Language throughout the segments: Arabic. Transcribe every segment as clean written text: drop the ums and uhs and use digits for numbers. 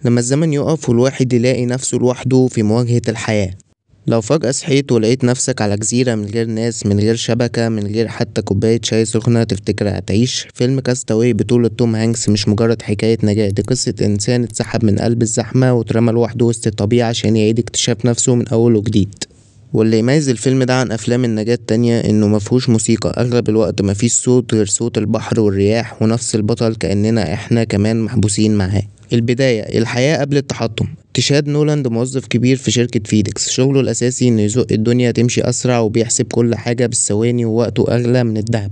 لما الزمن يقف والواحد يلاقي نفسه لوحده في مواجهة الحياة. لو فجأة صحيت ولقيت نفسك على جزيرة من غير ناس، من غير شبكة، من غير حتى كوباية شاي سخنة، تفتكر هتعيش؟ فيلم كاستاوي بطولة توم هانكس مش مجرد حكاية نجاة، دي قصة إنسان اتسحب من قلب الزحمة واترمى لوحده وسط الطبيعة عشان يعيد اكتشاف نفسه من أول وجديد. واللي يميز الفيلم ده عن أفلام النجاة التانية إنه مفهوش موسيقى، أغلب الوقت مفيش صوت غير صوت البحر والرياح ونفس البطل كأننا إحنا كمان محبوسين معاه. البداية: الحياة قبل التحطم. تشاد نولاند موظف كبير في شركة فيديكس، شغله الأساسي إنه يزق الدنيا تمشي أسرع وبيحسب كل حاجة بالثواني ووقته أغلى من الذهب.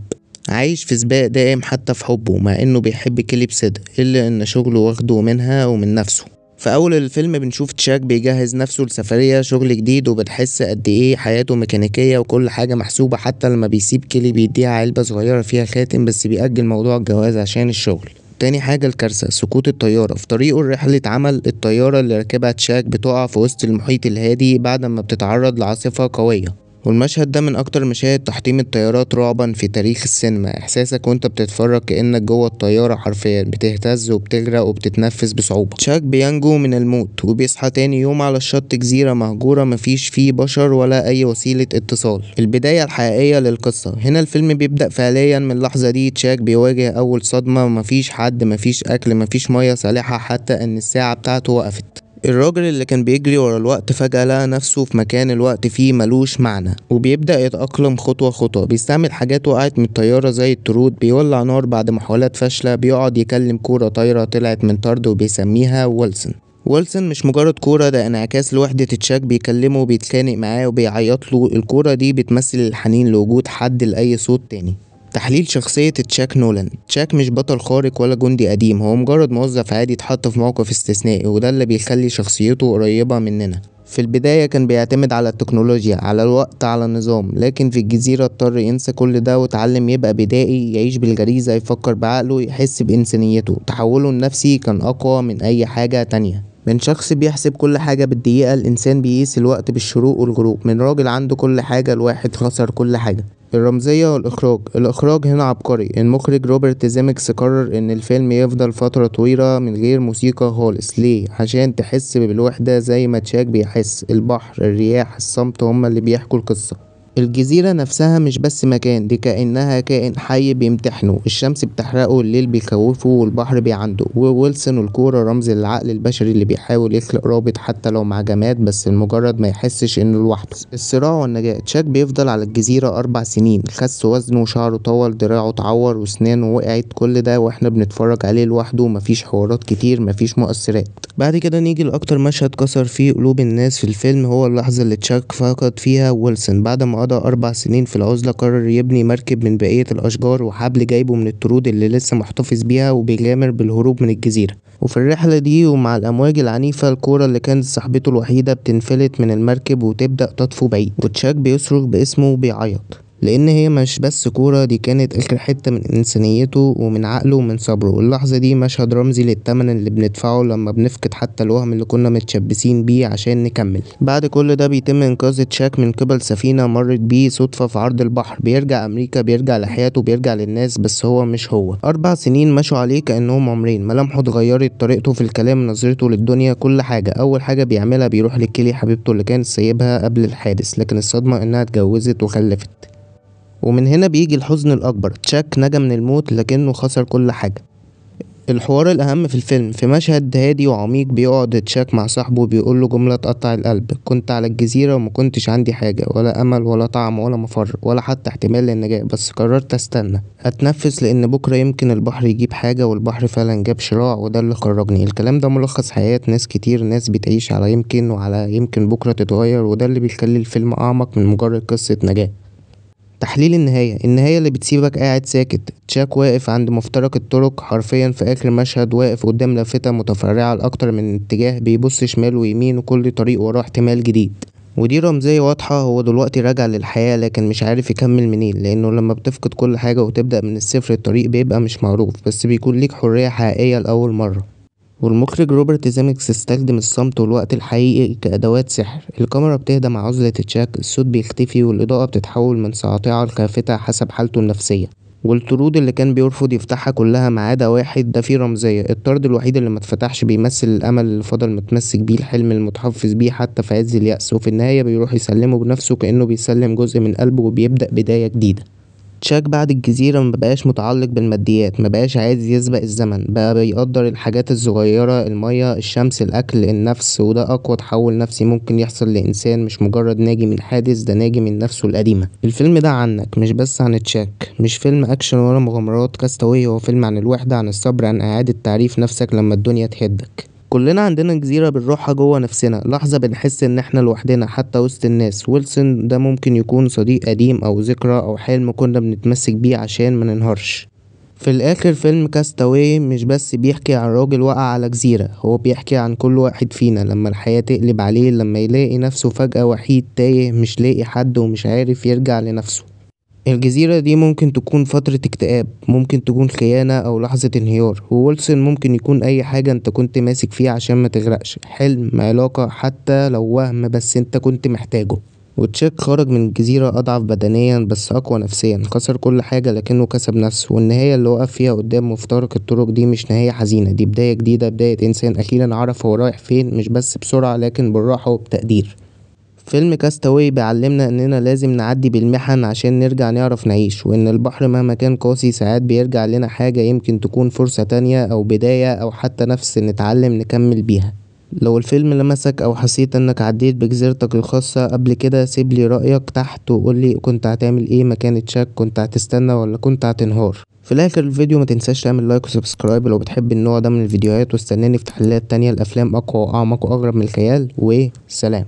عايش في سباق دائم حتى في حبه، مع إنه بيحب كيلي بصدق، إلا إن شغله واخده منها ومن نفسه. في أول الفيلم بنشوف تشاك بيجهز نفسه لسفرية شغل جديد، وبتحس قد إيه حياته ميكانيكية وكل حاجة محسوبة، حتى لما بيسيب كيلي بيديها علبة صغيرة فيها خاتم، بس بيأجل موضوع الجواز عشان الشغل. تاني حاجة الكارثة: سقوط الطيارة. في طريقه لرحلة عمل، الطيارة اللي راكبها تشاك بتقع في وسط المحيط الهادي بعد ما بتتعرض لعاصفة قوية. والمشهد ده من أكتر مشاهد تحطيم الطيارات رعبا في تاريخ السينما، إحساسك وأنت بتتفرج كأنك جوه الطيارة حرفيا، بتهتز وبتغرق وبتتنفس بصعوبة. تشاك بينجو من الموت وبيصحى تاني يوم على الشط، جزيرة مهجورة مفيش فيه بشر ولا أي وسيلة اتصال. البداية الحقيقية للقصة. هنا الفيلم بيبدأ فعليا من اللحظة دي. تشاك بيواجه أول صدمة: مفيش حد، مفيش أكل، مفيش مية صالحة، حتى إن الساعة بتاعته وقفت. الراجل اللي كان بيجري ورا الوقت فجأة لقى نفسه في مكان الوقت فيه ملوش معنى، وبيبدأ يتأقلم خطوة خطوة. بيستعمل حاجات وقعت من الطيارة زي الطرود، بيولع نار بعد محاولات فاشلة، بيقعد يكلم كورة طايرة طلعت من طرد وبيسميها ويلسون. ويلسون مش مجرد كورة، ده انعكاس لوحدة تشاك، بيكلمه وبيتخانق معاه وبيعيط له. الكورة دي بتمثل الحنين لوجود حد لأي صوت تاني. تحليل شخصية تشاك نولان. تشاك مش بطل خارق ولا جندي قديم، هو مجرد موظف عادي اتحط في موقف استثنائي، وده اللي بيخلي شخصيته قريبة مننا. في البداية كان بيعتمد على التكنولوجيا، على الوقت، على النظام، لكن في الجزيرة اضطر ينسى كل ده وتعلم يبقى بدائي، يعيش بالغريزة، يفكر بعقله، يحس بإنسانيته. تحوله النفسي كان أقوى من أي حاجة تانية. من شخص بيحسب كل حاجة بالدقيقة، الإنسان بيقيس الوقت بالشروق والغروب. من راجل عنده كل حاجة لواحد خسر كل حاجة. الرمزية والإخراج. الإخراج هنا عبقري. المخرج روبرت زيمكس قرر إن الفيلم يفضل فترة طويلة من غير موسيقى خالص. ليه؟ عشان تحس بالوحدة زي ما تشاك بيحس. البحر، الرياح، الصمت هما اللي بيحكوا القصة. الجزيرة نفسها مش بس مكان، دي كأنها كائن حي بيمتحنه. الشمس بتحرقه، الليل بيخوفه، والبحر بيعنده. وويلسون والكورة رمز للعقل البشري اللي بيحاول يخلق رابط حتى لو مع جماد، بس لمجرد ما يحسش انه لوحده. الصراع والنجاة. تشاك بيفضل على الجزيرة 4 سنين، خس وزنه وشعره طول، دراعه اتعور وسنانه وقعت، كل ده واحنا بنتفرج عليه لوحده. مفيش حوارات كتير، مفيش مؤثرات. بعد كده نيجي لأكتر مشهد كسر فيه قلوب الناس في الفيلم، هو اللحظة اللي تشاك فقد فيها ويلسون. بعد ما قضى 4 سنين في العزلة، قرر يبني مركب من بقية الأشجار وحبل جايبه من الطرود اللي لسه محتفظ بيها، وبيغامر بالهروب من الجزيرة. وفي الرحلة دي ومع الأمواج العنيفة، الكورة اللي كانت صاحبته الوحيدة بتنفلت من المركب وتبدأ تطفو بعيد، وتشاك بيصرخ باسمه وبيعيط، لأن هي مش بس كورة، دي كانت آخر حتة من إنسانيته ومن عقله ومن صبره. اللحظة دي مشهد رمزي للتمن اللي بندفعه لما بنفقد حتى الوهم اللي كنا متشبثين بيه عشان نكمل. بعد كل ده بيتم إنقاذ تشاك من قبل سفينة مرت بيه صدفة في عرض البحر. بيرجع أمريكا، بيرجع لحياته، بيرجع للناس، بس هو مش هو. 4 سنين مشوا عليه كأنهم عمرين. ملامحه اتغيرت، طريقته في الكلام، نظرته للدنيا، كل حاجة. أول حاجة بيعملها بيروح لكيلي حبيبته اللي كان سايبها قبل الحادث، لكن الصدمة إنها اتجوزت وخلفت. ومن هنا بيجي الحزن الأكبر. تشاك نجا من الموت لكنه خسر كل حاجة. الحوار الأهم في الفيلم: في مشهد هادي وعميق بيقعد تشاك مع صاحبه بيقوله جملة تقطع القلب: كنت على الجزيرة ومكنتش عندي حاجة، ولا أمل ولا طعم ولا مفر ولا حتى احتمال للنجاة، بس قررت أستنى أتنفس، لأن بكرة يمكن البحر يجيب حاجة. والبحر فعلا جاب شراع، وده اللي خرجني. الكلام ده ملخص حياة ناس كتير، ناس بتعيش على يمكن، وعلى يمكن بكرة تتغير، وده اللي بيخلي الفيلم أعمق من مجرد قصة نجاة. تحليل النهاية. النهاية اللي بتسيبك قاعد ساكت. تشاك واقف عند مفترق الطرق حرفيا في آخر مشهد، واقف قدام لافتة متفرعة لأكتر من اتجاه، بيبص شمال ويمين، وكل طريق وراه احتمال جديد. ودي رمزية واضحة، هو دلوقتي راجع للحياة لكن مش عارف يكمل منين، لأنه لما بتفقد كل حاجة وتبدأ من الصفر، الطريق بيبقى مش معروف، بس بيكون ليك حرية حقيقية لأول مرة. والمخرج روبرت زيمكس استخدم الصمت والوقت الحقيقي كأدوات سحر. الكاميرا بتهدى مع عزلة تشاك، الصوت بيختفي، والإضاءة بتتحول من ساطعة لخافتة حسب حالته النفسية. والطرود اللي كان بيرفض يفتحها كلها ما عدا واحد، ده فيه رمزية. الطرد الوحيد اللي ما اتفتحش بيمثل الأمل اللي فضل متمسك بيه، الحلم المتحفظ بيه حتى في عز اليأس، وفي النهاية بيروح يسلمه بنفسه كأنه بيسلم جزء من قلبه وبيبدأ بداية جديدة. تشاك بعد الجزيرة مبقاش متعلق بالماديات، مبقاش عايز يسبق الزمن، بقى بيقدر الحاجات الصغيرة، المية، الشمس، الأكل، النفس، وده أقوى تحول نفسي ممكن يحصل لإنسان، مش مجرد ناجي من حادث، ده ناجي من نفسه القديمة. الفيلم ده عنك، مش بس عن تشاك، مش فيلم أكشن ولا مغامرات. كاستاوي هو فيلم عن الوحدة، عن الصبر، عن إعادة تعريف نفسك لما الدنيا تهدك. كلنا عندنا جزيرة بنروحها جوه نفسنا، لحظة بنحس ان احنا لوحدنا حتى وسط الناس. ويلسون ده ممكن يكون صديق قديم او ذكرى او حلم كنا بنتمسك بيه عشان ما ننهارش. في الاخر فيلم كاستاوي مش بس بيحكي عن راجل وقع على جزيرة، هو بيحكي عن كل واحد فينا لما الحياة تقلب عليه، لما يلاقي نفسه فجأة وحيد تايه، مش لاقي حد ومش عارف يرجع لنفسه. الجزيرة دي ممكن تكون فترة اكتئاب، ممكن تكون خيانة أو لحظة انهيار، وويلسون ممكن يكون أي حاجة انت كنت ماسك فيه عشان ما تغرقش، حلم، علاقة، حتى لو وهم بس انت كنت محتاجه. وتشيك خرج من الجزيرة أضعف بدنيا بس أقوى نفسيا، خسر كل حاجة لكنه كسب نفسه، والنهاية اللي وقف فيها قدام مفترق الطرق دي مش نهاية حزينة، دي بداية جديدة، بداية إنسان أخيرا عرف هو رايح فين، مش بس بسرعة لكن بالراحة وبتقدير. فيلم كاستاوي بيعلمنا اننا لازم نعدي بالمحن عشان نرجع نعرف نعيش، وان البحر مهما كان قاسي ساعات بيرجع لنا حاجة يمكن تكون فرصة تانية او بداية او حتى نفس نتعلم نكمل بيها. لو الفيلم لمسك او حسيت انك عديت بجزيرتك الخاصة قبل كده، سيبلي رأيك تحت وقولي كنت هتعمل ايه مكان تشاك، كنت هتستنى ولا كنت هتنهار. في الاخر الفيديو ما تنساش تعمل لايك وسبسكرايب لو بتحب النوع ده من الفيديوهات، واستناني في تحليلات تانية لأفلام اقوى واعمق واغرب من الخيال، وسلام.